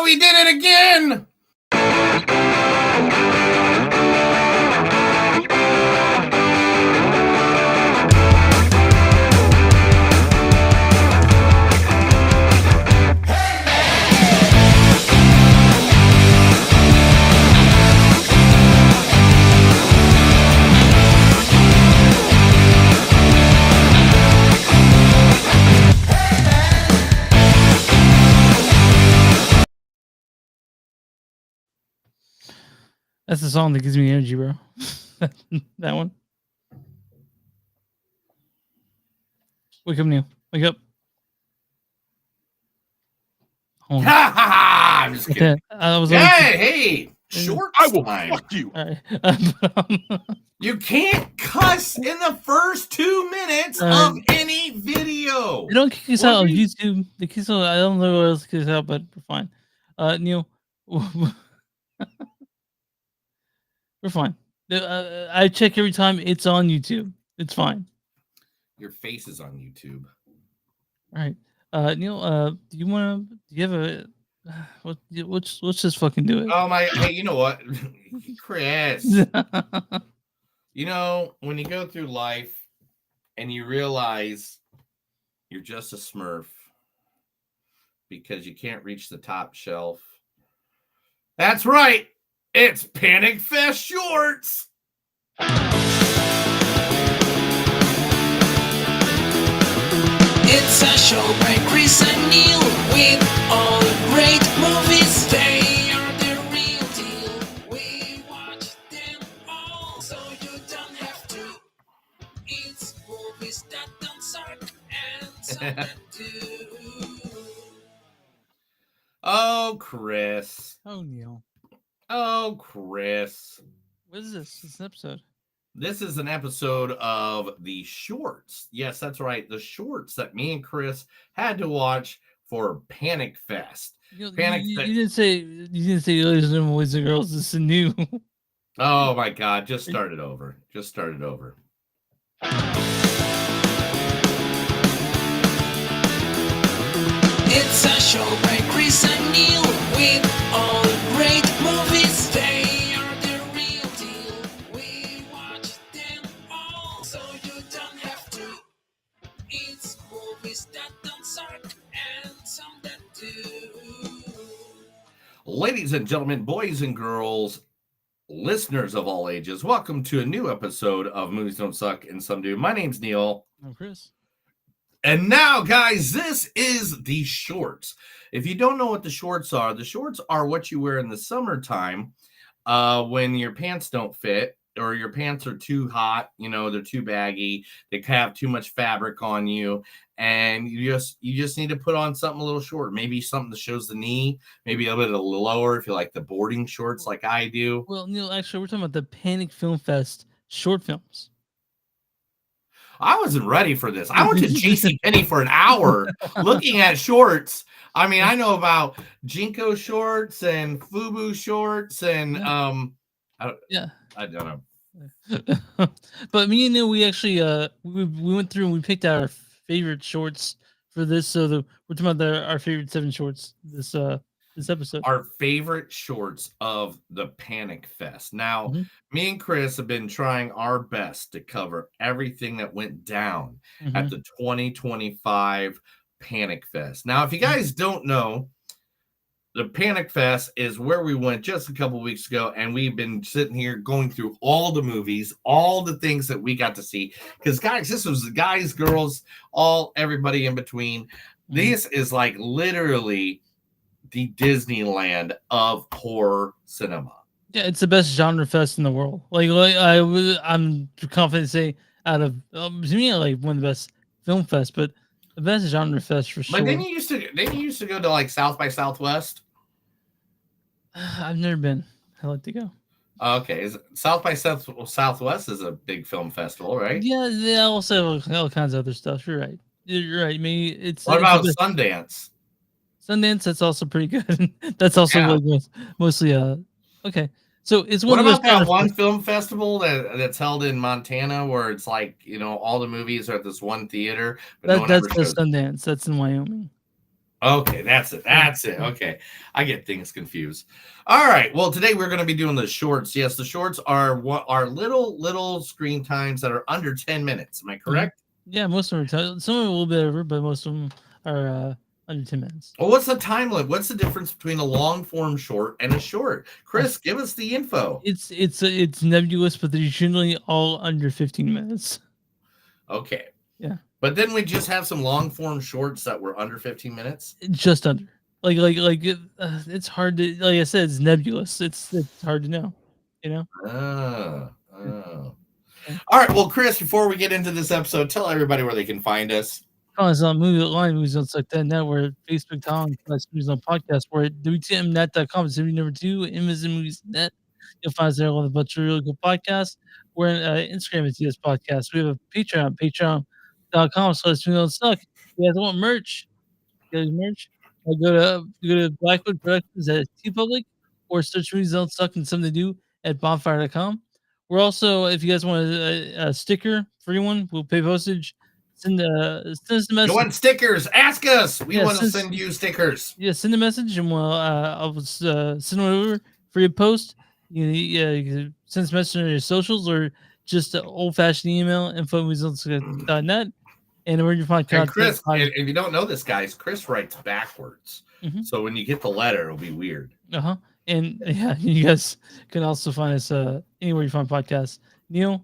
we did it again! That's the song that gives me energy, bro. That one. Wake up, Neil. Wake up. Ha ha ha! I'm just kidding. Hey, short I will time. fuck you. All right. You can't cuss in the first 2 minutes of any video. They don't kick us out on YouTube. They kick us out. I don't know what else kick us out, but we're fine. Neil, we're fine. I check every time. It's on YouTube. It's fine. Your face is on YouTube. All right. Neil, do you have a let's just fucking do it. Oh my, hey, you know what? Chris. You know, when you go through life and you realize you're just a smurf because you can't reach the top shelf. That's right. It's Panic Fest Shorts. It's a show by Chris and Neil with all great movies. They are the real deal. We watch them all, so you don't have to. It's movies that don't suck and some that do. Oh, Chris. Oh, Neil. Oh, Chris. What is this? This episode? This is an episode of the shorts. Yes, that's right. The shorts that me and Chris had to watch for Panic Fest. You didn't say, ladies and boys and girls, this is new. Oh my God. Just start it over. Just start it over. It's a show by Chris and Neil with all great movies. They are the real deal. We watch them all, so you don't have to. It's movies that don't suck and some that do. Ladies and gentlemen, boys and girls, listeners of all ages, welcome to a new episode of Movies Don't Suck and Some Do. My name's Neil. I'm Chris. And now, guys, this is the shorts. If you don't know what the shorts are what you wear in the summertime when your pants don't fit or your pants are too hot, they're too baggy, they have too much fabric on you, and you just need to put on something a little short, maybe something that shows the knee, maybe a little bit lower if you like the boarding shorts like I do. Well, Neil, actually, we're talking about the Panic Film Fest short films. I wasn't ready for this. I went to JCPenney for an hour looking at shorts. I mean, I know about Jinko shorts and Fubu shorts and I don't know. But me and Neil, we actually we went through and we picked out our favorite shorts for this. So we're talking about our favorite 7 shorts this episode. Our favorite shorts of the Panic Fest. Now, me and Chris have been trying our best to cover everything that went down at the 2025 Panic Fest. Now, if you guys don't know, the Panic Fest is where we went just a couple weeks ago, and we've been sitting here going through all the movies, all the things that we got to see. Because, guys, this was the guys, girls, everybody in between. This is like literally the Disneyland of horror cinema. Yeah, it's the best genre fest in the world. I'm confident to say out of to me, like one of the best film fests, but the best genre fest for sure. But then you used to go to like South by Southwest. I've never been. I like to go. Okay, South by Southwest is a big film festival, right? Yeah, they also have all kinds of other stuff. You're right. You're right. Maybe what about Sundance? Sundance, that's also pretty good. That's also like mostly okay. So it's one. What about that one film festival that's held in Montana where it's like all the movies are at this one theater? But that's the Sundance. That's in Wyoming. Okay, that's it. That's it. Okay. I get things confused. All right. Well, today we're going to be doing the shorts. Yes, the shorts are what are little screen times that are under 10 minutes. Am I correct? Yeah, most of them are some are a little bit over, but most of them are under 10 minutes. Well, what's the time limit? What's the difference between a long form short and a short? Chris, give us the info. It's nebulous, but they're usually all under 15 minutes. Okay. Yeah. But then we just have some long form shorts that were under 15 minutes. Just under. It's hard to, like I said, it's nebulous. It's hard to know, you know. Oh. Yeah. All right. Well, Chris, before we get into this episode, tell everybody where they can find us. Follow us on Movie Line, Movies on Select That Net, we're at Facebook.com, Movies on Podcast, we're at WTMnet.com, it's number 2, Amazon Movies Net. You'll find us there with a bunch of really good podcasts. We're on Instagram at TS Podcast. We have a Patreon, patreon.com/Movies Suck. If you guys want merch, go to Blackwood Productions at TeePublic or search Movies Don't Suck and Something to Do at bonfire.com. We're also, if you guys want a sticker, free one, we'll pay postage. Send us a message. You want stickers? Ask us. We Yeah, want to send you stickers. Yeah, send a message and I'll send it over for your post. You can send us a message on your socials or just old-fashioned email, info@moviesonsuck.net. And where you find And content. Chris, if you don't know this, guys, Chris writes backwards. So when you get the letter, it'll be weird. And yeah, you guys can also find us anywhere you find podcasts. Neil,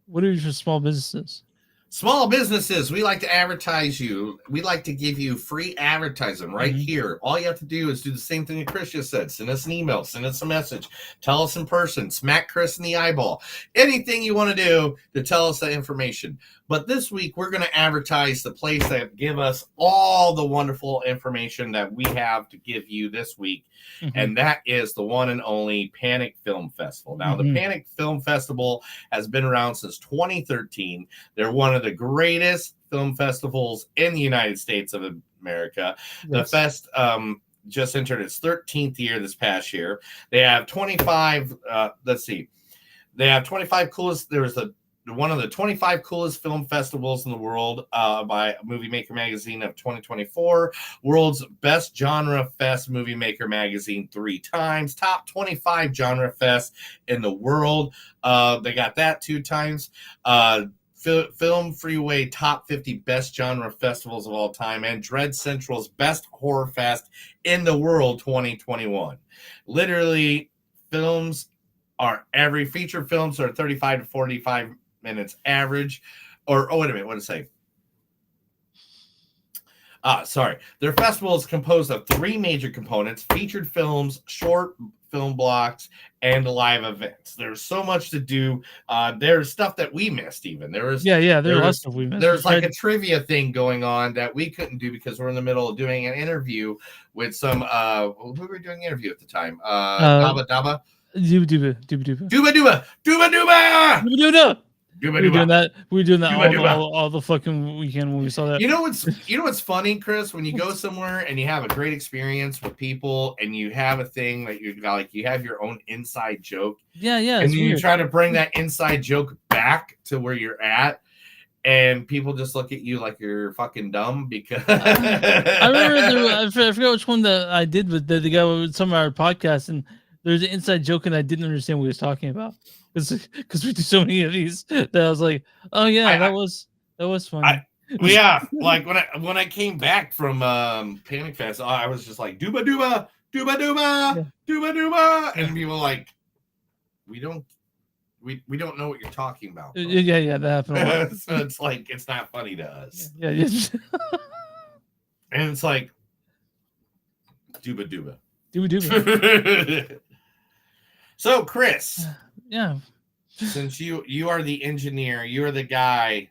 what are your small businesses? Small businesses, we like to advertise you. We like to give you free advertising right here. All you have to do is do the same thing that Chris just said. Send us an email, send us a message, tell us in person, smack Chris in the eyeball. Anything you want to do to tell us that information. But this week, we're going to advertise the place that give us all the wonderful information that we have to give you this week. And that is the one and only Panic Film Festival. Now, the Panic Film Festival has been around since 2013. They're one of the greatest film festivals in the United States of America. Yes. The fest just entered its 13th year this past year. They have 25, they have 25 coolest, there's one of the 25 coolest film festivals in the world by Movie Maker Magazine of 2024. World's Best Genre Fest Movie Maker Magazine 3 times. Top 25 genre fest in the world. They got that 2 times. Film Freeway Top 50 Best Genre Festivals of all time. And Dread Central's Best Horror Fest in the world 2021. Literally, feature films are 35 to 45 minutes average, wait a minute, what did I say? Sorry. Their festival is composed of 3 major components: featured films, short film blocks, and live events. There's so much to do. There's stuff that we missed even. There's a lot of stuff we missed. There's like a trivia thing going on that we couldn't do because we're in the middle of doing an interview with some who were we doing an interview at the time? Daba. Duba. We were doing that all the fucking weekend when we saw that. You know what's funny, Chris? When you go somewhere and you have a great experience with people and you have a thing that you have your own inside joke. Yeah. And you try to bring that inside joke back to where you're at, and people just look at you like you're fucking dumb because I remember I forgot which one that I did with the guy with some of our podcasts, and there's an inside joke and I didn't understand what he was talking about. Because we do so many of these that I was like, oh yeah, that was fun. Like when I came back from Panic Fest, I was just like duba, and people were like, we don't know what you're talking about. Yeah, that happened a lot. So it's like it's not funny to us. Yeah. And it's like duba. So Chris. Yeah. Since you are the engineer, you are the guy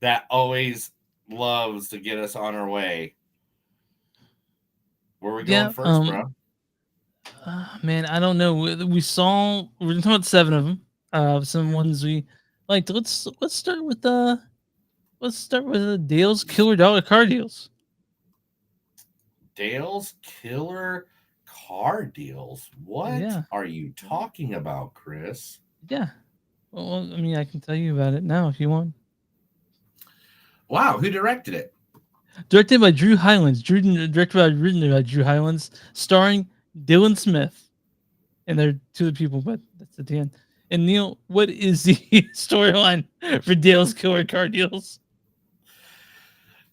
that always loves to get us on our way. Where are we going first, bro? Man, I don't know. We're talking about 7 of them. Some ones we liked. Let's start with Dale's Killer Dollar Car Deals. Dale's Killer Car Deals. What are you talking about, Chris? Yeah. Well, I mean, I can tell you about it now if you want. Wow, who directed it? Directed by Drew Hylands. Written by Drew Hylands, starring Dylan Smith. And they're two of the people, but that's at the end. And Neil, what is the storyline for Dale's Killer Car Deals?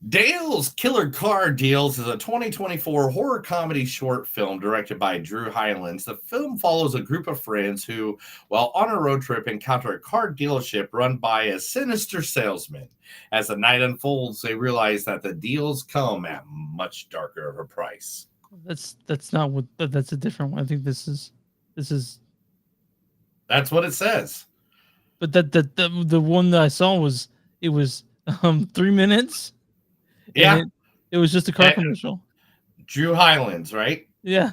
Dale's Killer Car Deals is a 2024 horror comedy short film directed by Drew Hylands. The film follows a group of friends who, while on a road trip, encounter a car dealership run by a sinister salesman. As the night unfolds, they realize that the deals come at much darker of a price. That's not what. That's a different one. I think this is. That's what it says. But the one that I saw was 3 minutes. Yeah, it was just a car commercial. Drew Hylands, right? Yeah.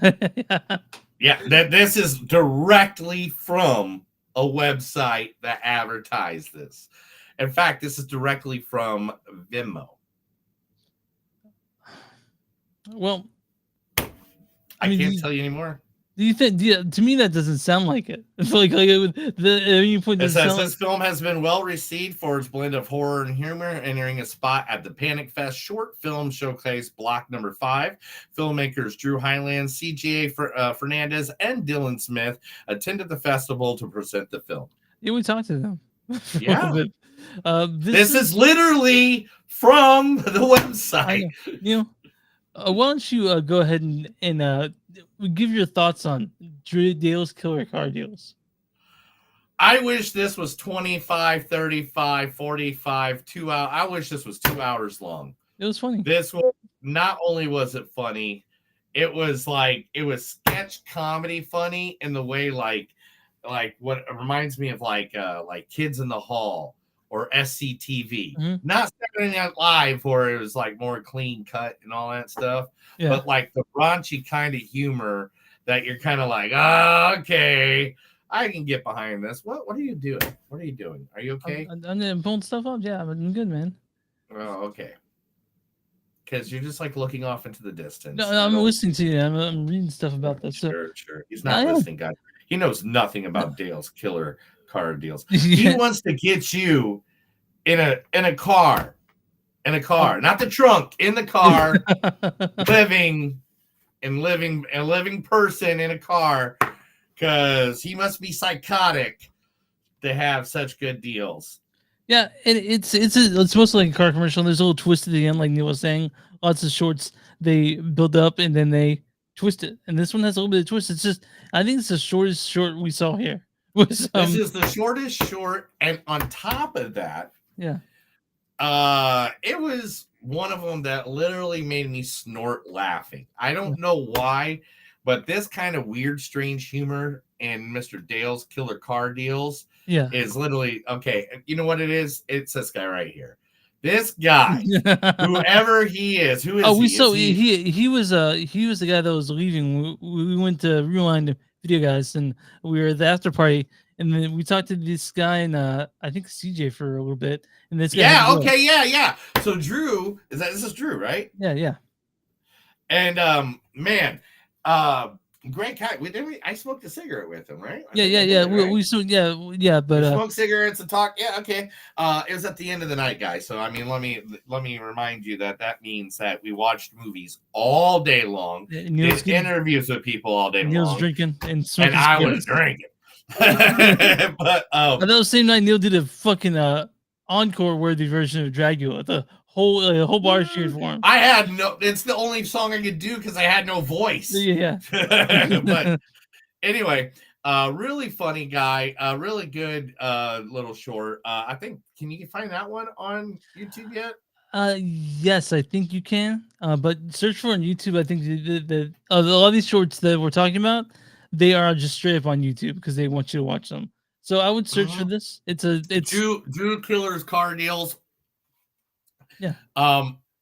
Yeah, this is directly from a website that advertised this. In fact, this is directly from Vimeo. Well, I can't tell you anymore. Do you think? To me, that doesn't sound like it. It's like you point. It says this film has been well received for its blend of horror and humor, entering a spot at the Panic Fest Short Film Showcase Block Number 5. Filmmakers Drew Hylands, CGA Fernandez, and Dylan Smith attended the festival to present the film. Yeah, we talked to them. Yeah, this is literally from the website. Why don't you go ahead and give your thoughts on Dale's Killer Car Deals? I wish this was 25, 35, 45, 2 hours. I wish this was 2 hours long. It was funny. This was, not only was it funny, it was sketch comedy funny in the way like what it reminds me of like Kids in the Hall or SCTV. Mm-hmm. Not Saturday Night Live where it was like more clean cut and all that stuff. Yeah. But like the raunchy kind of humor that you're kind of like, okay, I can get behind this. What are you doing? What are you doing? Are you okay? I'm pulling stuff up. Yeah, I'm good, man. Oh, okay. Because you're just like looking off into the distance. No, I'm listening to you. I'm reading stuff about this. Sure. He's not listening, guys. He knows nothing about Dale's Killer Car Deals. He wants to get you in a car, not the trunk, in the car, living person in a car, because he must be psychotic to have such good deals. Yeah, and it's supposed to like a car commercial. And there's a little twist at the end, like Neil was saying. Lots of shorts they build up and then they twist it. And this one has a little bit of twist. It's just, I think it's the shortest short we saw here. This is the shortest short, and on top of that, yeah, it was one of them that literally made me snort laughing. I don't know why, but this kind of weird, strange humor in Mr. Dale's Killer Car Deals is literally okay. You know what it is? It's this guy right here. This guy, whoever he is, who is he was the guy that was leaving. We went to Rewind Video Guys, and we were at the after party, and then we talked to this guy and I think CJ for a little bit. And this guy, So Drew, this is Drew, right? Yeah. And man, great guy. I smoked a cigarette with him, right? We smoked cigarettes and talk. Yeah, okay. It was at the end of the night, guys. So I mean, let me remind you that means that we watched movies all day long, did interviews with people all day long. Neil's drinking and smoking, and I was drinking. But that was the same night Neil did a fucking encore worthy version of Dracula. The whole bar cheered for him. It's the only song I could do because I had no voice. Yeah. But anyway, really funny guy, really good little short. I think, can you find that one on YouTube yet? Yes, I think you can. But search for on YouTube. I think a lot of these shorts that we're talking about, they are just straight up on YouTube because they want you to watch them. So I would search for this. It's Drew Killer's Car Deals. Yeah.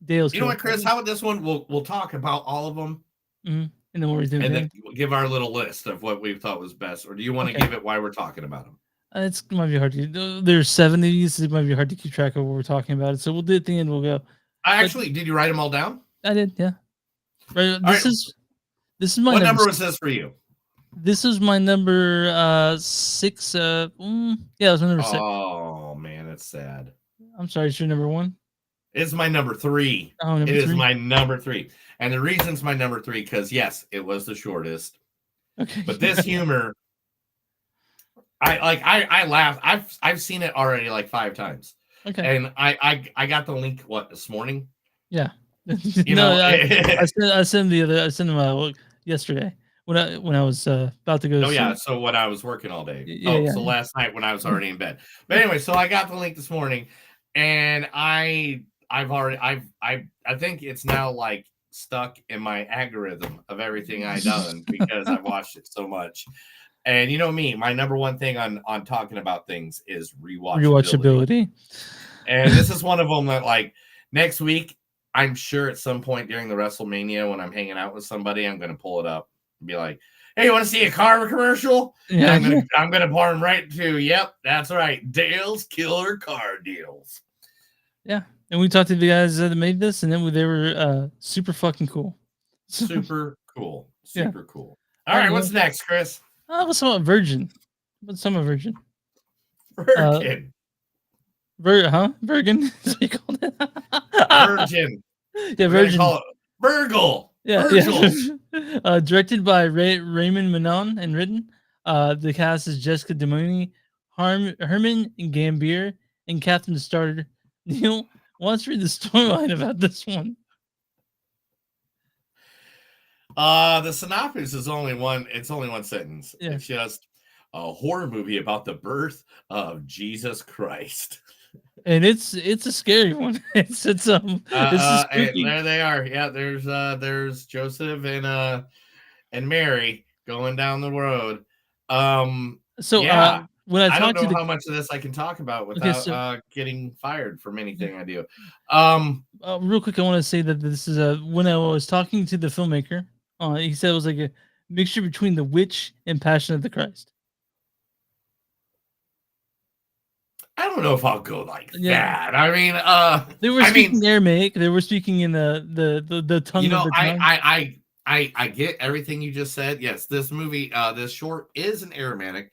Dale's. You know what, Chris? How about this one? We'll talk about all of them, and then we'll then we'll give our little list of what we thought was best. Or do you want to give it while we're talking about them? It might be hard to. There's 7 of these. It might be hard to keep track of what we're talking about. So we'll do it at the end. We'll go. Did you write them all down? I did. Yeah. Right. This is my. What number was this for you? This is my number 6. Yeah, it was my number 6. Oh man, it's sad. I'm sorry. It's your number 1. It's my number 3. Oh, number It is 3? my number 3. And the reason's my number 3 because yes, it was the shortest. Okay. But this humor, I laugh. I've seen it already like 5 times. Okay. And I got the link this morning. Yeah. You No, know, I sent him yesterday when I was about to go to oh yeah, sleep. so when I was working all day. Yeah, Oh, yeah. so last night when I was already in bed. But anyway, so I got the link this morning, and I think it's now like stuck in my algorithm of everything I've done because I've watched it so much. And you know me, my number one thing on talking about things is rewatchability. Rewatchability. And this is one of them that like next week, I'm sure at some point during the WrestleMania when I'm hanging out with somebody, I'm gonna pull it up and be like, "Hey, you want to see a car commercial?" Yeah. And I'm gonna barn right to, "Yep, that's right, Dale's Killer Car Deals." Yeah. And we talked to the guys that made this, and then they were super fucking cool. Super cool, Yeah. super cool. All right, what's next, Chris? What's about Virgin? What's some of Virgin? Virgin. Virgin? That's what you called it? Virgin. Yeah, We're Virgin. gonna call it Virgil. Yeah, Virgil. yeah. Directed by Raymond Manon and written. The cast is Jessica Demoni, Herman Gambier, and Catherine Starter. Neil, wants to read the storyline about this one. The synopsis is only one. It's only one sentence. Yeah. It's just a horror movie about the birth of Jesus Christ. And it's a scary one. It's spooky. There they are. Yeah, there's Joseph and Mary going down the road. So yeah, when I don't talked know to how much of this I can talk about without getting fired from anything I do. Real quick, I want to say that this is when I was talking to the filmmaker, he said it was like a mixture between The Witch and Passion of the Christ. I don't know if I'll go like that. I mean, they were speaking Aramaic. They were speaking in the tongue of the time. I get everything you just said. Yes, this movie, this short is in Aramaic.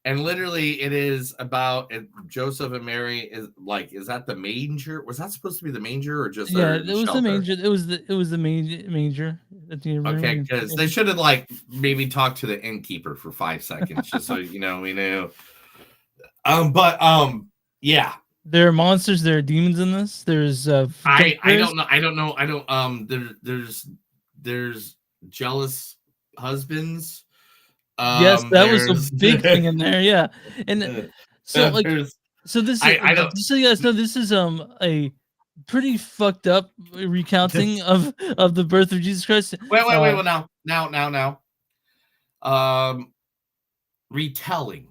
And literally it is about Joseph and Mary is that the manger? Was that supposed to be the manger or just it was shelter? the manger. It was the manger. Okay, because they should have maybe talked to the innkeeper for 5 seconds just so we knew. Yeah. There are monsters, there are demons in this. There's I don't know. There's jealous husbands. Yes, that was a big thing in there, yeah. And so this just so you guys know, this is a pretty fucked up recounting of the birth of Jesus Christ. Wait, well now. Retelling.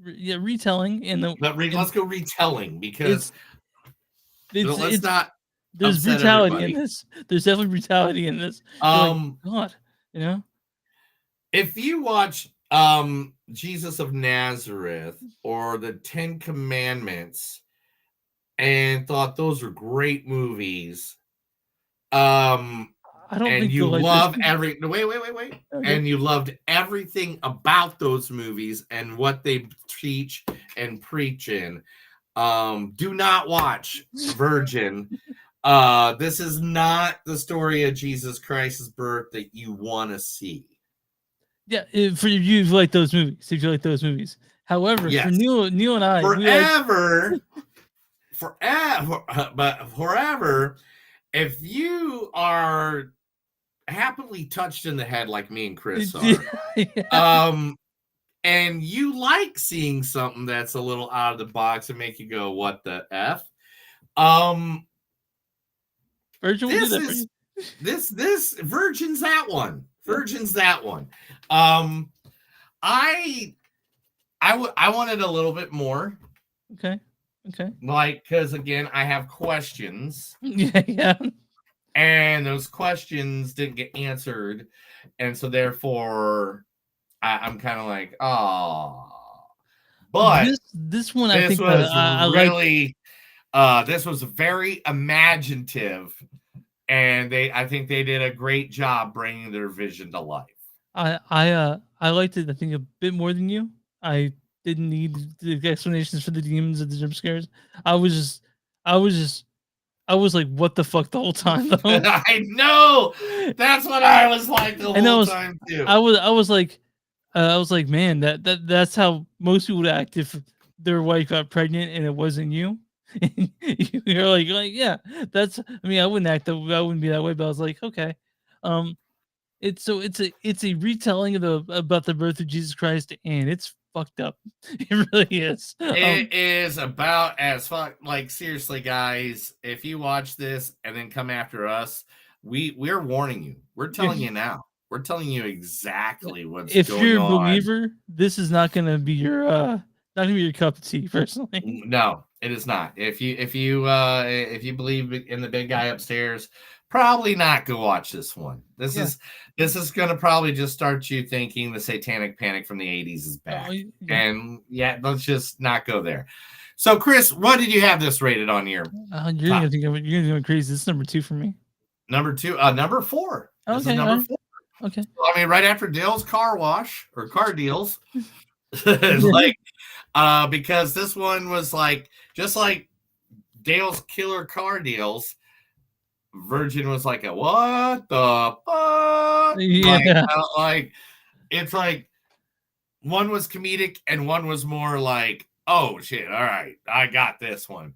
Retelling let's go retelling because let's not. There's brutality in this. There's definitely brutality in this. God, if you watch Jesus of Nazareth or the 10 Commandments and thought those were great movies, I don't and think you love wait. Okay. And you loved everything about those movies and what they teach and preach in. Do not watch Virgin. This is not the story of Jesus Christ's birth that you want to see. Yeah, for you like those movies. If you like those movies. However, for Neil and I, forever, if you are happily touched in the head like me and Chris are, and you like seeing something that's a little out of the box and make you go, "What the F?" Virgin will do that for you. This Virgin's that one. Virgin's that one. I wanted a little bit more. Okay. Because again, I have questions. Yeah. And those questions didn't get answered, and so therefore, I'm kind of like, oh. But this one, I think was really, this was very imaginative. And I think they did a great job bringing their vision to life. I liked it. I think a bit more than you. I didn't need the explanations for the demons and the jump scares. I was just, I was just, I was like, what the fuck the whole time though. I know. That's what I was like the And whole time too. I was like, man, that's how most people would act if their wife got pregnant and it wasn't you. And you're like, yeah, that's. I mean, I wouldn't act that. I wouldn't be that way. But I was like, okay, um, it's a retelling of the about the birth of Jesus Christ, and it's fucked up. It really is. It is about as fuck. Like seriously, guys, if you watch this and then come after us, we're warning you. We're telling you now. We're telling you exactly what's If going you're a on. believer, this is not gonna be your not gonna be your cup of tea, personally. No, it is not. If you believe in the big guy upstairs, probably not go watch this one. This is gonna probably just start you thinking the satanic panic from the 80s is back. And yeah, let's just not go there. So Chris, what did you have this rated on your you're gonna think you're gonna go crazy. This is number 2 for me. number 2, number 4. This is Okay, number 4. Okay. I mean, right after Dale's car wash or car deals. Like because this one was like just like Dale's killer car deals. Virgin was like a what the fuck? Yeah. Like it's like one was comedic and one was more like, oh shit, all right, I got this one.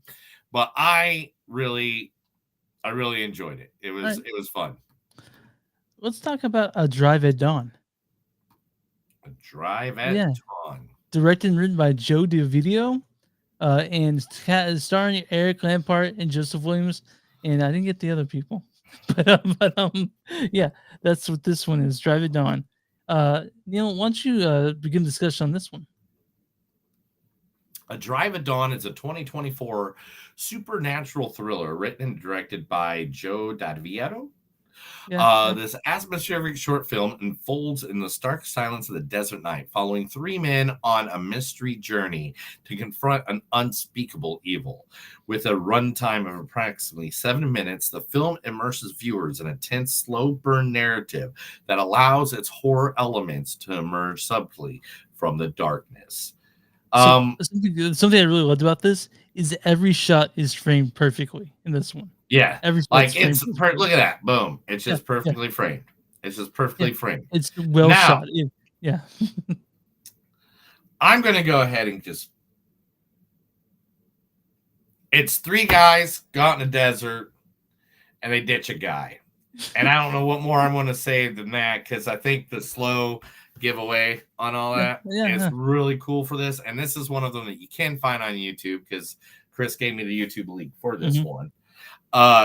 But I really enjoyed it. It was fun. Let's talk about A Drive at Dawn. A Drive at Dawn. Directed and written by Joe DeVito, and starring Eric Lampard and Joseph Williams, and I didn't get the other people, but yeah, that's what this one is. Drive at Dawn. Neil, why don't you begin discussion on this one? A Drive at Dawn is a 2024 supernatural thriller written and directed by Joe DeVito. This atmospheric short film unfolds in the stark silence of the desert night, following 3 men on a mystery journey to confront an unspeakable evil. With a runtime of approximately 7 minutes, the film immerses viewers in a tense, slow burn narrative that allows its horror elements to emerge subtly from the darkness. Something I really loved about this is every shot is framed perfectly in this one. Yeah, every like it's look at that, boom! It's just perfectly framed. It's just perfectly framed. It's well shot. Yeah. I'm gonna go ahead and just. It's 3 guys go out in the desert, and they ditch a guy, and I don't know what more I'm going to say than that because I think the slow giveaway on all that is really cool for this, and this is one of them that you can find on YouTube because Chris gave me the YouTube link for this one.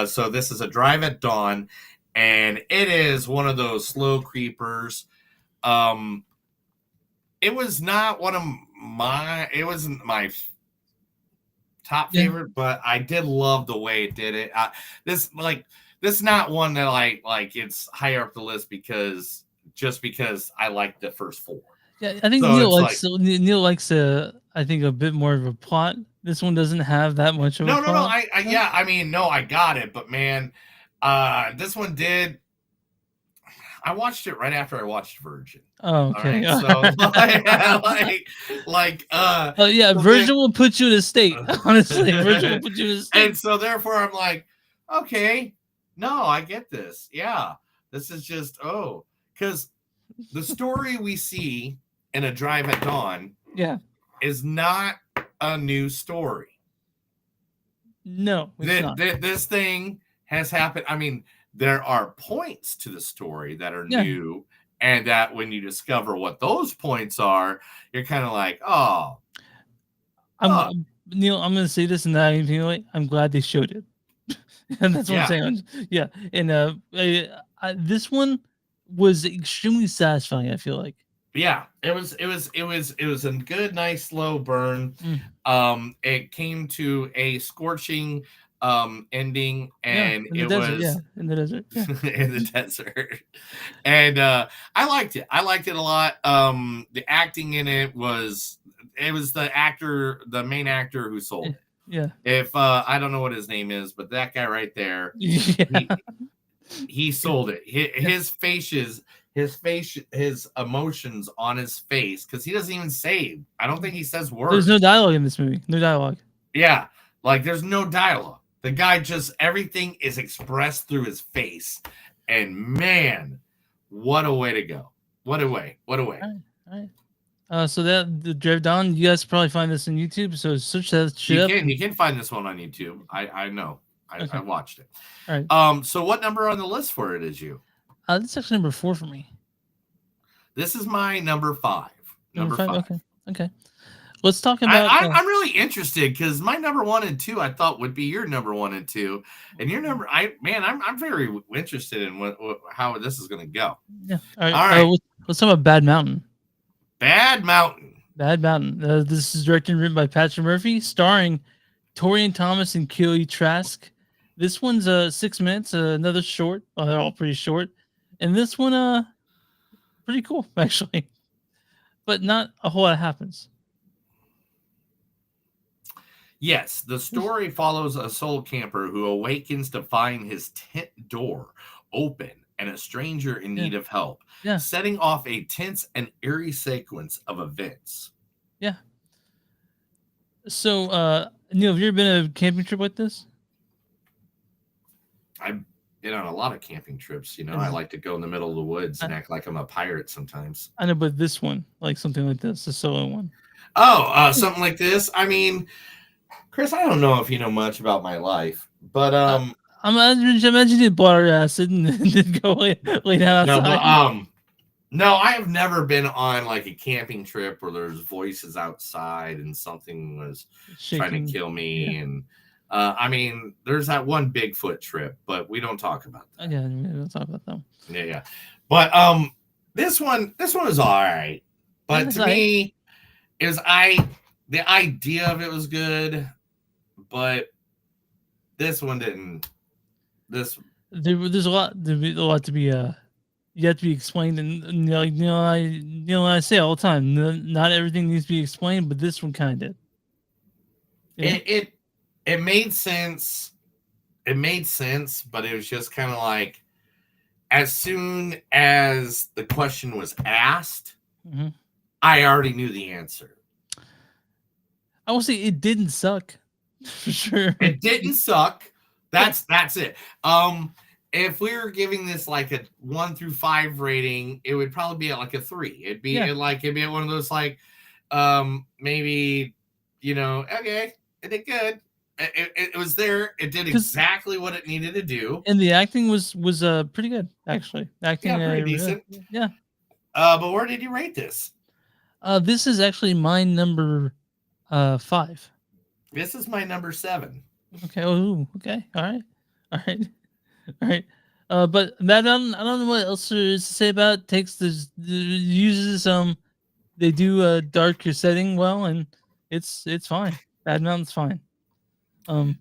So this is A Drive at Dawn, and it is one of those slow creepers. It was not one of it wasn't my top favorite, but I did love the way it did it. This is not one that like it's higher up the list because I liked the first 4. Yeah, I think so Neil likes I think a bit more of a plot. This one doesn't have that much of a plot. No. I got it, but man, this one did. I watched it right after I watched Virgin. Oh, okay. Right? So Virgin will put you in a state. Honestly, Virgin will put you in a state. And so therefore, I'm like, okay, no, I get this. Yeah, this is just because the story we see in A Drive at Dawn, is not a new story. No, this thing has happened. I mean, there are points to the story that are new, and that when you discover what those points are, you're kind of like, Neil, I'm going to say this, and I'm glad they showed it, and that's what I'm saying. Yeah, and this one was extremely satisfying. I feel like. Yeah, it was a good, nice, slow burn. It came to a scorching ending, and in the desert. In the desert. And I liked it. I liked it a lot. The acting in it was the main actor who sold it. Yeah. If I don't know what his name is, but that guy right there, he sold it. His his face, his emotions on his face, because he doesn't even say. I don't think he says There's no words. dialogue in this movie. No dialogue. Yeah, like there's no dialogue. The guy just everything is expressed through his face, and man, what a way to go! What a way! What a way! All right. So that the Drive Down, you guys probably find this on YouTube. So search that shit up. You can find this one on YouTube. I know. I watched it. All right. So what number on the list for it is you? This is actually number 4 for me. This is my number 5. Number 5. Okay. Let's talk about. I'm really interested because my number 1 and 2 I thought would be your number 1 and 2, and your number. I'm very interested in how this is going to go. Yeah. All right. Let's talk about Bad Mountain. Bad Mountain. Bad Mountain. This is directed and written by Patrick Murphy, starring Torian Thomas and Keely Trask. This one's 6 minutes. Another short. They're all pretty short, and this one pretty cool actually, but not a whole lot happens. Yes, the story follows a soul camper who awakens to find his tent door open and a stranger in need of help, setting off a tense and eerie sequence of events. Yeah. So, Neil, have you ever been on a camping trip like this? I've been on a lot of camping trips. You know, I like to go in the middle of the woods and act like I'm a pirate sometimes. I know, but this one, like something like this, the solo one. Oh, something like this. I mean, Chris, I don't know if you know much about my life, but I'm imagine you bought acid and then go lay down outside. No, I have never been on like a camping trip where there's voices outside and something was trying to kill me. And I mean, there's that one Bigfoot trip, but we don't talk about that. Yeah, we don't talk about them. Yeah. But this one was all right. But to me, it was the idea of it was good, but this one didn't. There's a lot to be you have to be explained, and like Neil and I say all the time, not everything needs to be explained, but this one kind of did. It made sense. It made sense, but it was just kind of like as soon as the question was asked, I already knew the answer. I will say it didn't suck for sure. It didn't suck. That's it. If we were giving this like a 1 through 5 rating, it would probably be at like a 3. It'd be at one of those like maybe, you know, okay, it did good. It was there. It did exactly what it needed to do. And the acting was pretty good, actually. Acting, pretty decent. Yeah. But where did you rate this? This is actually my number 5. This is my number 7. Okay. Oh, okay. All right. But that I don't know what else there is to say about it. Takes uses they do a darker setting well, and it's fine. Bad Mountain's fine.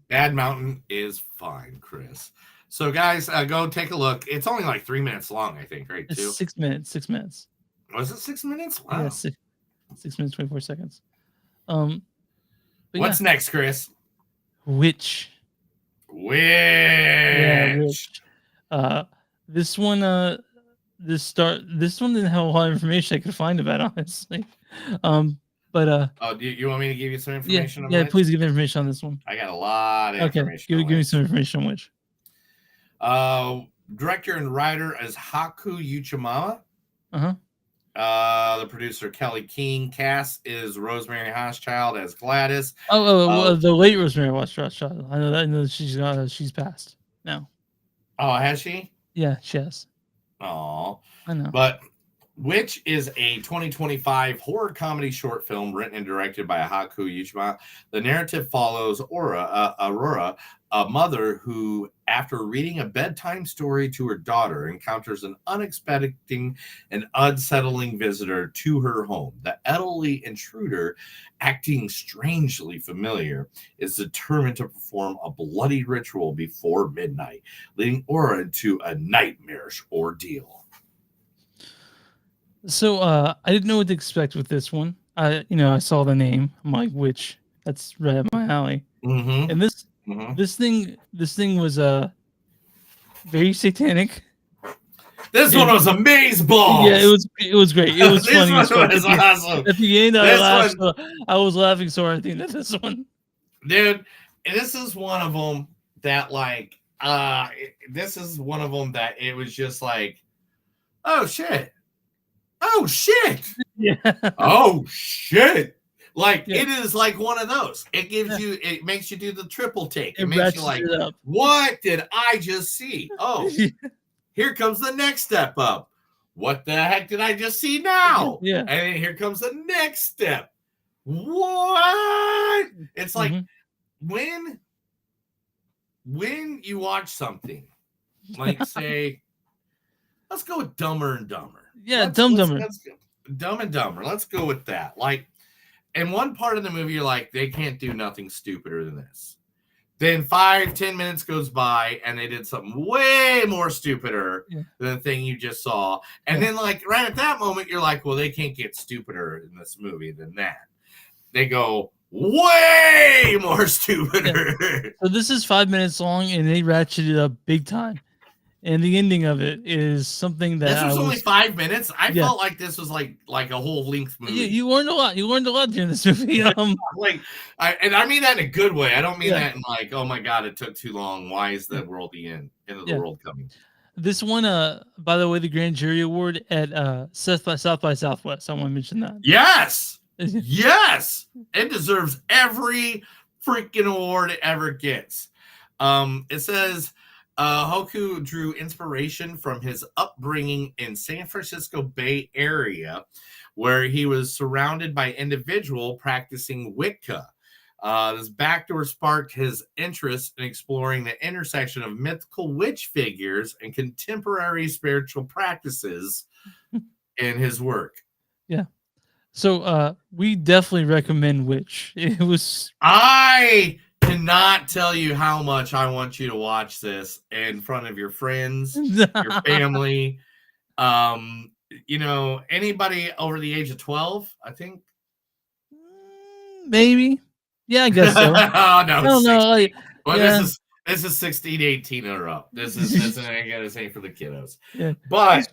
Bad Mountain is fine, Chris. So guys, go take a look. It's only like 3 minutes long, I think, right? It's 6 minutes. 6 minutes. Was it 6 minutes? Wow. Yeah, 6 minutes 24 seconds. What's next, Chris? Witch. Yeah, Witch. This one didn't have a lot of information I could find about it, honestly. But do you want me to give you some information on Witch? Yeah, please give information on this one. I got a lot of information. Give me some information on Witch. Director and writer is Haku Uchimama. The producer Kelly King. Cast is Rosemary Hochschild as Gladys. The late Rosemary Hochschild. I know she's passed now. Oh, has she? Yeah, she has. Oh, I know. But Witch is a 2025 horror comedy short film written and directed by Haku Uchimama. The narrative follows Aurora, a mother who, after reading a bedtime story to her daughter, encounters an unexpected and unsettling visitor to her home. The elderly intruder, acting strangely familiar, is determined to perform a bloody ritual before midnight, leading Aurora into a nightmarish ordeal. So I didn't know what to expect with this one. I saw the name. I'm like, Witch. That's right up my alley. And this thing was very satanic. This one And was amaze yeah, balls. it was great. It was This funny one as fuck. was awesome. At the end, I This laughed. one, I was laughing so hard at the end of this one. dude. This is one of them that like. This is one of them that it was just like, oh shit, oh shit, Yeah, oh shit. Like yeah, it is like one of those. It gives yeah. you, it makes you do the triple take. It It makes you ratchets like, it up. what did I just see? Oh, here comes the next step up. What the heck did I just see now? Yeah. And then here comes the next step. What? It's like when you watch something, like say, let's go with Dumber and Dumber. Yeah, Dumber. Let's go. Dumb and Dumber. Let's go with that. Like, in one part of the movie, you're like, they can't do nothing stupider than this. Then 5-10 minutes goes by, and they did something way more stupider than the thing you just saw. And then, like, right at that moment, you're like, well, they can't get stupider in this movie than that. They go way more stupider. Yeah. So this is 5 minutes long, and they ratcheted it up big time. And the ending of it is something that this was only 5 minutes. I felt like this was like a whole length movie. You learned a lot. You learned a lot during this movie. Like, I mean that in a good way. I don't mean that in like, oh my god, it took too long. Why is the world the end of the world coming? This one, by the way, the Grand Jury Award at South by Southwest. I want to mention that. Yes, yes, it deserves every freaking award it ever gets. It says. Hoku drew inspiration from his upbringing in San Francisco Bay Area, where he was surrounded by individuals practicing Wicca. This backdoor sparked his interest in exploring the intersection of mythical witch figures and contemporary spiritual practices in his work. Yeah. So we definitely recommend Witch. It was. I cannot tell you how much I want you to watch this in front of your friends, your family, you know, anybody over the age of 12, I think. Maybe. Yeah, I guess so. Oh no, I don't know. Like, well, this is 16, 18 or up. This ain't gonna say for the kiddos. Yeah. But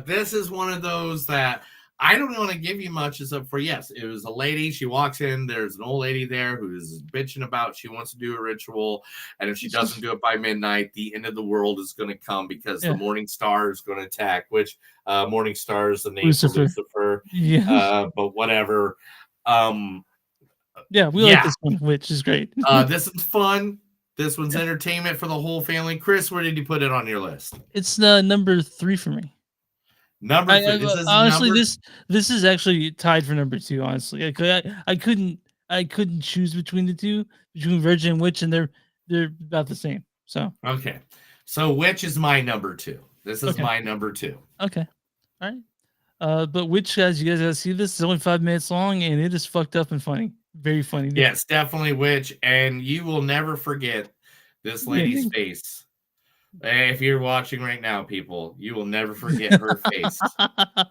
this is one of those that I don't want to give you much except for yes, it was a lady. She walks in. There's an old lady there who's bitching about she wants to do a ritual, and if she doesn't do it by midnight, the end of the world is going to come because the morning star is going to attack. Which morning star is the name for Lucifer. Yeah, but whatever. Yeah, we like this one, which is great. This is fun. This one's entertainment for the whole family. Chris, where did you put it on your list? It's number 3 for me. Number 3. Honestly, this is actually tied for number 2. Honestly, I couldn't choose between the two, between Virgin and Witch, and they're about the same. So okay, so Witch is my number 2. This is my number 2. Okay, all right. But Witch, guys, you guys gotta see this. It's only 5 minutes long, and it is fucked up and funny. Very funny. Yes, definitely Witch, and you will never forget this lady's face. If you're watching right now, people, you will never forget her face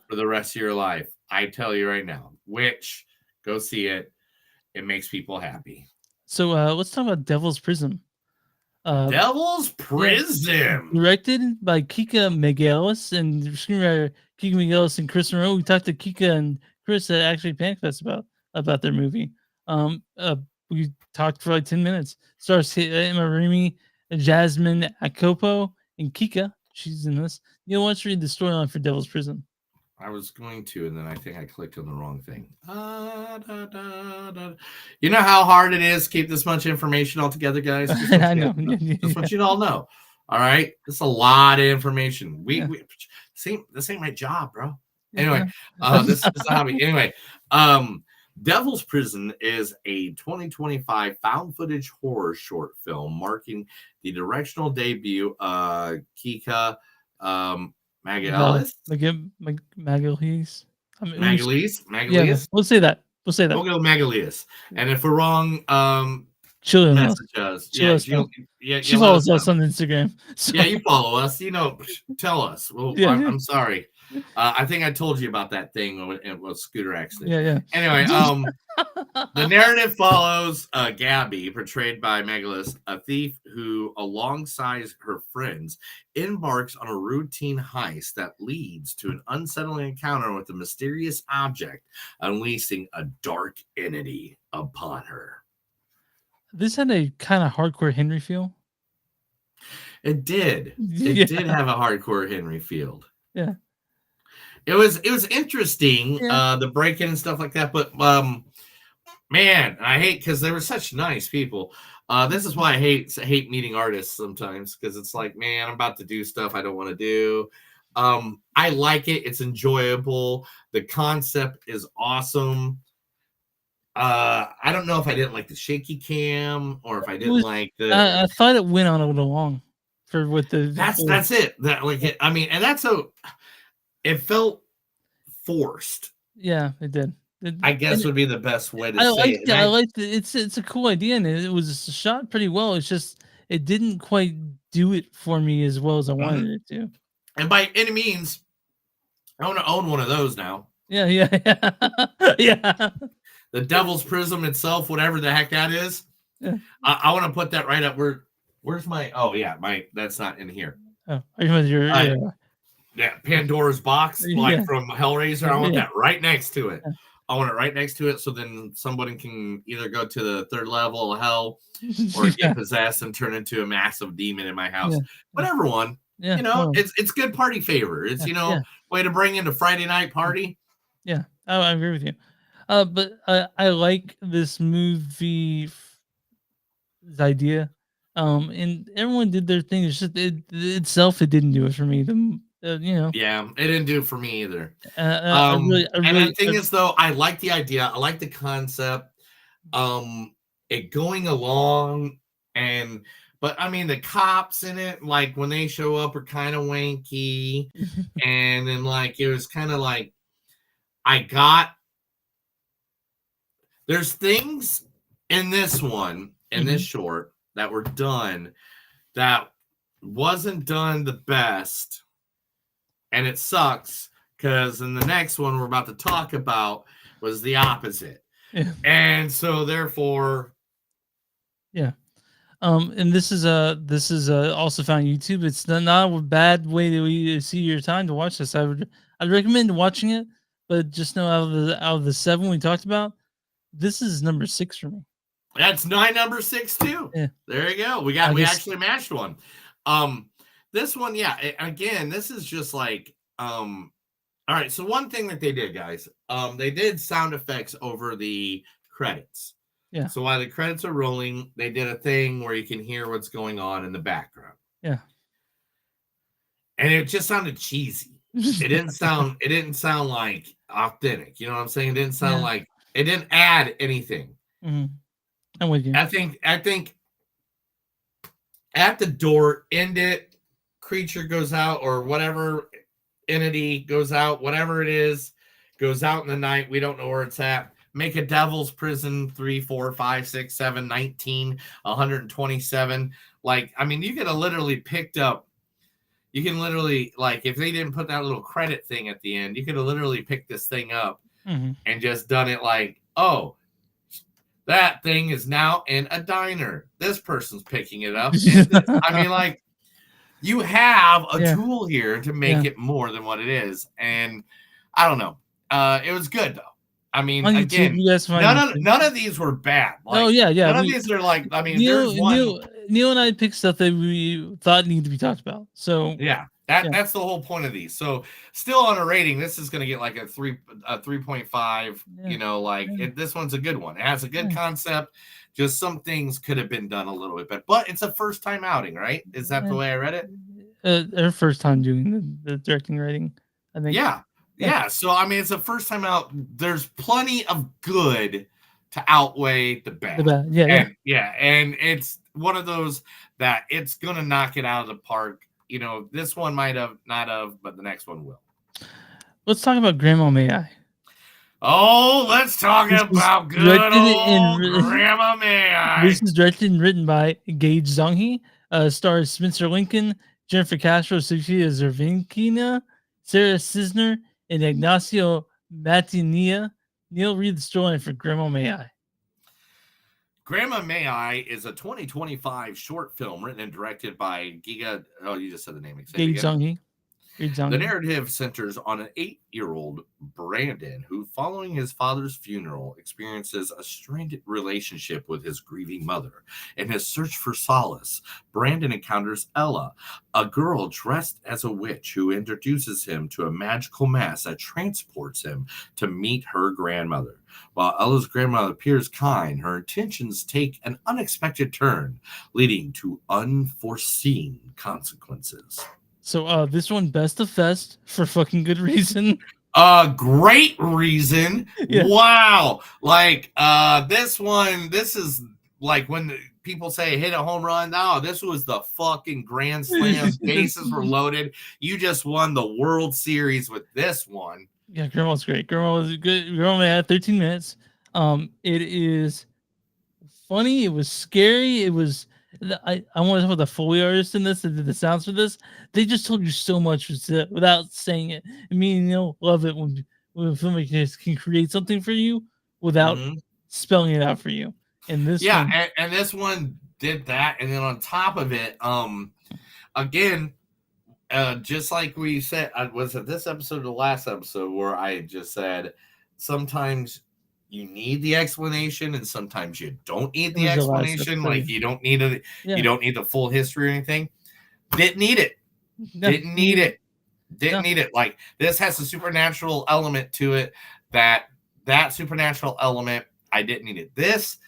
for the rest of your life. I tell you right now, Witch, go see it. It makes people happy. So let's talk about Devil's Prison. Devil's Prison, directed by Kika Migalis and screenwriter Kika Migalis and Chris Monroe. We talked to Kika and Chris at actually Panic Fest about their movie. We talked for like 10 minutes. Stars Emma Remy, Jasmine Akopo, and Kika. She's in this. You know, let's read the storyline for Devil's Prison. I was going to, and then I think I clicked on the wrong thing. You know how hard it is to keep this much information all together, guys? I know. Just want you to all know. All right? It's a lot of information. This ain't my job, bro. Anyway, this is a hobby. Anyway, Devil's Prison is a 2025 found footage horror short film marking the directional debut of Kika Magalis. Magalis. Magalis. Yeah, we'll say that. We'll go Magalis. And if we're wrong, Chilling us. Message us. Chill Yeah, us out. She you let us follows us know. on Instagram. So Yeah, you follow us. Tell us. Well, yeah, I'm sorry. I think I told you about that thing with scooter accident. yeah. Anyway, the narrative follows Gabby, portrayed by Megalus, a thief who, alongside her friends, embarks on a routine heist that leads to an unsettling encounter with a mysterious object, unleashing a dark entity upon her. This had a kind of hardcore Henry feel. It did. It Yeah, did have a hardcore Henry Field. yeah, It was interesting, yeah. the break-in and stuff like that, but man, I hate because they were such nice people. This is why I hate meeting artists sometimes, because it's like, man, I'm about to do stuff I don't want to do. I like it. It's enjoyable. The concept is awesome. I don't know if I didn't like the shaky cam or if I It didn't was. like the. I thought it went on a little long for what the full. That's it. That like it, I mean, and that's a. It felt forced. Yeah, it did. I guess would be the best way to I say like it. it. I like it. It's a cool idea, and it was shot pretty well. It's just it didn't quite do it for me as well as I wanted it to. And by any means, I want to own one of those now. Yeah, yeah. The Devil's Prism itself, whatever the heck that is. Yeah. I want to put that right up. Where's my? Oh yeah, that's not in here. Oh, are you with your? Yeah, Pandora's box, like from Hellraiser. I want that right next to it. I want it right next to it, so then somebody can either go to the third level of hell or get possessed and turn into a massive demon in my house. Whatever one. Yeah, it's good party favor. It's way to bring in a Friday night party. Yeah, I agree with you. But I like this movie idea. And everyone did their thing. It's just it didn't do it for me. Yeah, it didn't do it for me either. I really, and the thing is, though, I like the idea. I like the concept. It going along, but I mean, the cops in it, like when they show up, are kind of wanky, and then like it was kind of like there's things in this one in this short that were done that wasn't done the best. And it sucks because in the next one we're about to talk about was the opposite. Yeah. And so therefore. Yeah. And this is also found on YouTube. It's not a bad way to see your time to watch this. I'd recommend watching it, but just know out of the 7 we talked about, this is number 6 for me. That's number 6 too. Yeah. There you go. We actually matched one. This one, yeah, again, this is just like, all right, so one thing that they did, guys, they did sound effects over the credits. Yeah. So while the credits are rolling, they did a thing where you can hear what's going on in the background. Yeah. And it just sounded cheesy. It didn't sound like authentic. You know what I'm saying? It didn't sound like, it didn't add anything. Mm-hmm. I'm with you. I think at the door, end it. Creature goes out, or whatever entity goes out, whatever it is, goes out in the night. We don't know where it's at. Make a Devil's Prison 3, 4, 5, 6, 7, 19, 127. Like, I mean, you could have literally picked up. You can literally, like, if they didn't put that little credit thing at the end, you could have literally picked this thing up and just done it like, oh, that thing is now in a diner. This person's picking it up. I mean, like, you have a tool here to make it more than what it is. And I don't know. It was good, though. I mean, again, none of these were bad. Like, none of these are like, I mean, there's one. Neil and I picked stuff that we thought needed to be talked about. So yeah, that's the whole point of these. So still on a rating, this is going to get like a 3.5. You know, like this one's a good one. It has a good concept. Just some things could have been done a little bit better, but it's a first time outing, right? Is that the way I read it? Our first time doing the directing rating, I think. Yeah. So I mean, it's a first time out. There's plenty of good to outweigh the bad. And it's one of those that it's gonna knock it out of the park. You know, this one might have not have, but the next one will. Let's talk about Grandma May I. Oh, let's talk This was about good directed old and Grandma May this I. is directed and written by Gage Zonghi. Stars Spencer Lincoln, Jennifer Castro, Sofia Zervinkina, Sarah Cisner, and Ignacio Matinia. Neil, read the storyline for Grandma May I. Grandma May I is a 2025 short film written and directed by Giga. Oh, you just said the name. Say it Gage again. Zonghi. Gage The Zonghi. narrative centers on an 8-year-old Brandon who, following his father's funeral, experiences a strained relationship with his grieving mother. In his search for solace, Brandon encounters Ella, a girl dressed as a witch who introduces him to a magical mask that transports him to meet her grandmother. While Ella's grandmother appears kind, her intentions take an unexpected turn, leading to unforeseen consequences. So this one best of fest for fucking good reason. Great reason. Yeah. Wow. Like this is like when people say hit a home run. No, this was the fucking grand slam. Bases were loaded. You just won the World Series with this one. Yeah, Grandma was great. Grandma was good. Grandma had 13 minutes. It is funny. It was scary. It was. I want to talk about the Foley artist in this that did the sounds for this. They just told you so much without saying it. I mean, love it when filmmakers can create something for you without spelling it out for you. And this one, and this one did that, and then on top of it, again, just like we said, was it this episode or the last episode where I just said sometimes you need the explanation and sometimes you don't need the explanation. Like you don't need you don't need the full history or anything. Didn't need it. Didn't need it. Didn't need it. Like this has a supernatural element to it. That supernatural element, I didn't need it. This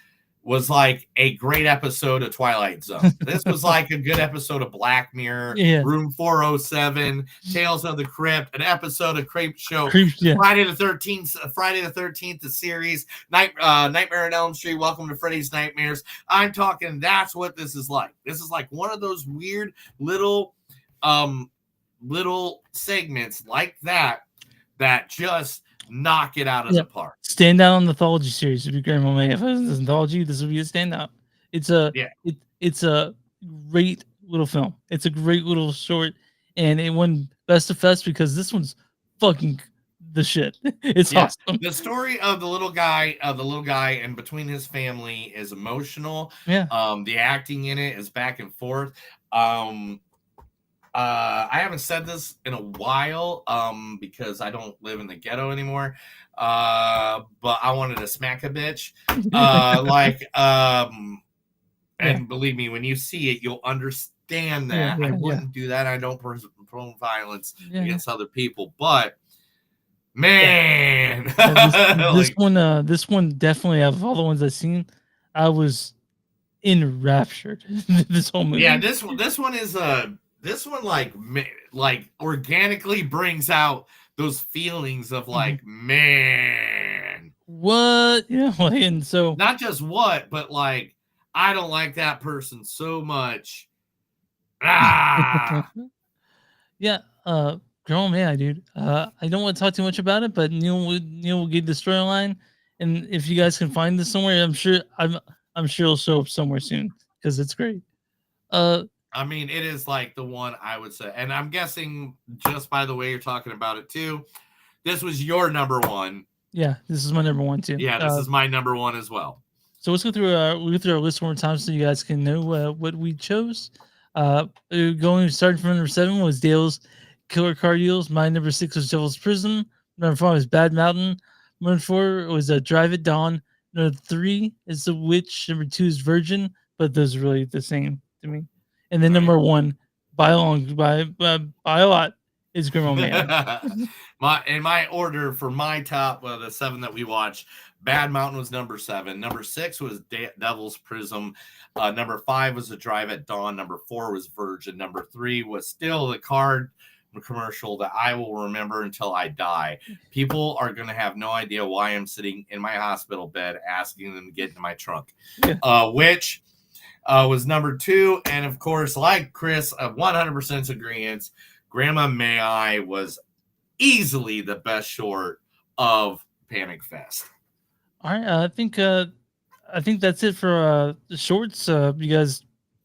was like a great episode of Twilight Zone. This was like a good episode of Black Mirror, Room 407, Tales of the Crypt, an episode of Creep Show, Friday the 13th, the series, Nightmare on Elm Street, Welcome to Freddy's Nightmares. I'm talking, that's what this is like. This is like one of those weird little segments like that just knock it out of the park. Standout on the anthology series would be Grandma May. If it was an anthology, this would be a standout. It's a great little film. It's a great little short, and it won Best of Fest because this one's fucking the shit. It's awesome. The story of the little guy, and between his family is emotional. Yeah. The acting in it is back and forth. I haven't said this in a while because I don't live in the ghetto anymore. But I wanted to smack a bitch. And believe me, when you see it, you'll understand that. I wouldn't do that. I don't promote violence against other people. But man, this one definitely, out of all the ones I've seen, I was enraptured. This whole movie. Yeah, this one is this one like organically brings out those feelings of like, man, what? And so not just what, but like I don't like that person so much. Yeah, Grandma May I, dude. I don't want to talk too much about it, but Neil will give the storyline, and if you guys can find this somewhere, I'm sure it'll show up somewhere soon because it's great. I mean, it is like the one I would say, and I'm guessing just by the way you're talking about it too, this was your number one. Yeah, this is my number one too. Yeah, this is my number one as well. So let's go through our list one more time so you guys can know what we chose. Starting from number 7 was Dale's Killer Car Deals. My number 6 was Devil's Prism. Number 5 was Bad Mountain. Number 4 was Drive at Dawn. Number 3 is The Witch. Number 2 is Virgin, but those are really the same to me. And then number 1, by a lot, is Grandma May. my order for my top the 7 that we watched, Bad Mountain was number 7. Number 6 was Devil's Prism. Number 5 was A Drive at Dawn. Number 4 was Virgin. Number 3 was still the card commercial that I will remember until I die. People are going to have no idea why I'm sitting in my hospital bed asking them to get into my trunk. Which was number 2. And of course, like Chris, 100% agreement. Grandma May I was easily the best short of Panic Fest. All right, I think that's it for the shorts. You guys,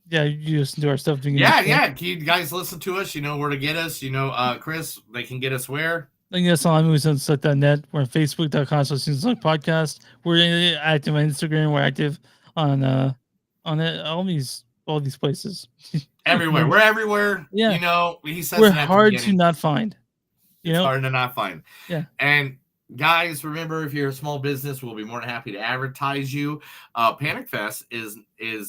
yeah, you listen to our stuff. Yeah. Can you guys listen to us? You know where to get us. Chris, they can get us where? Like us on moviesunset.net. We're on Facebook.com/podcast. We're active on Instagram. We're active on all these places. Everywhere. We're everywhere. Yeah. He says We're it at the hard to beginning. not find. It's hard to not find. Yeah. And guys, remember, if you're a small business, we'll be more than happy to advertise you. Panic Fest is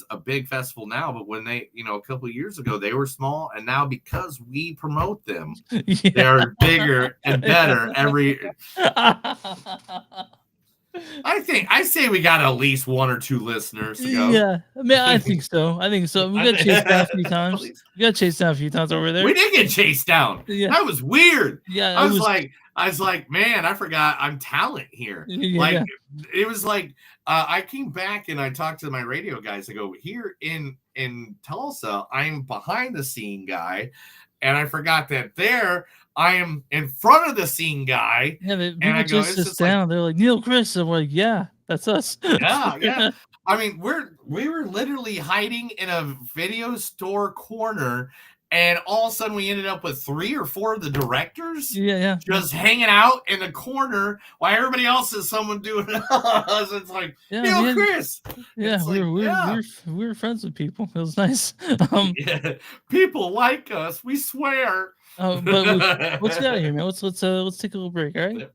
a big festival now, but when they, a couple of years ago, they were small, and now because we promote them, they are bigger and better every. I say we got at least 1 or 2 listeners to go. Yeah, I mean, I think so. We got chased down a few times. We got chased down a few times over there. We did get chased down. Yeah. That was weird. Yeah, I was like, man, I forgot I'm talent here. Yeah. It was like I came back and I talked to my radio guys. I go, here in Tulsa, I'm behind the scene guy, and I forgot that there I am in front of the scene guy. Yeah, and I go, chased us down. They're like, Neil, Chris. I'm like, yeah, that's us. Yeah. I mean, we were literally hiding in a video store corner, and all of a sudden we ended up with 3 or 4 of the directors just hanging out in the corner while everybody else is someone doing us. It's like, Chris. Yeah, we were friends with people. It was nice. People like us, we swear. But let's get out of here, man. Let's take a little break, all right?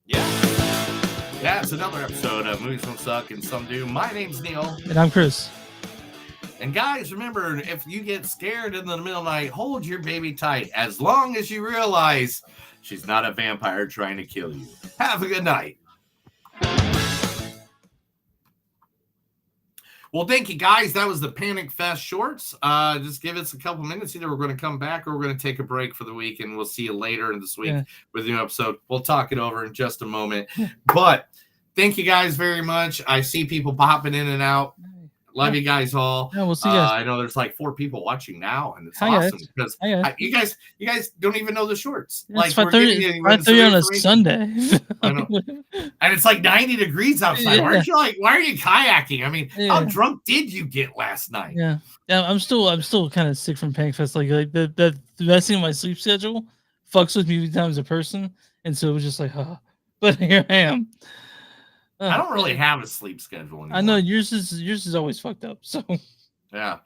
Yeah, it's another episode of Movies Don't Suck and Some Do. My name's Neil. And I'm Chris. And guys, remember, if you get scared in the middle of the night, hold your baby tight as long as you realize she's not a vampire trying to kill you. Have a good night. Well, thank you, guys. That was the Panic Fest shorts. Just give us a couple minutes. Either we're going to come back or we're going to take a break for the week, and we'll see you later in this week with a new episode. We'll talk it over in just a moment. But thank you guys very much. I see people popping in and out. Love you guys all. Yeah, we'll see you guys. I know there's like 4 people watching now, and it's Hi, awesome guys. because you guys don't even know the shorts. Yeah, it's 5:30 on a Sunday. I know. And it's like 90 degrees outside. Why are you kayaking? I mean, how drunk did you get last night? Yeah. I'm still kind of sick from Panic Fest. Like the messing my sleep schedule fucks with me every time as a person, and so it was just like, but here I am. I don't really have a sleep schedule anymore. I know yours is always fucked up. So yeah,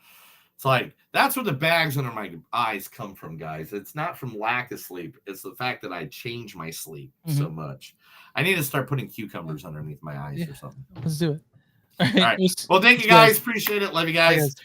it's like that's where the bags under my eyes come from, guys. It's not from lack of sleep. It's the fact that I change my sleep so much. I need to start putting cucumbers underneath my eyes or something. Let's do it. All right. Well, thank you guys. Appreciate it. Love you guys.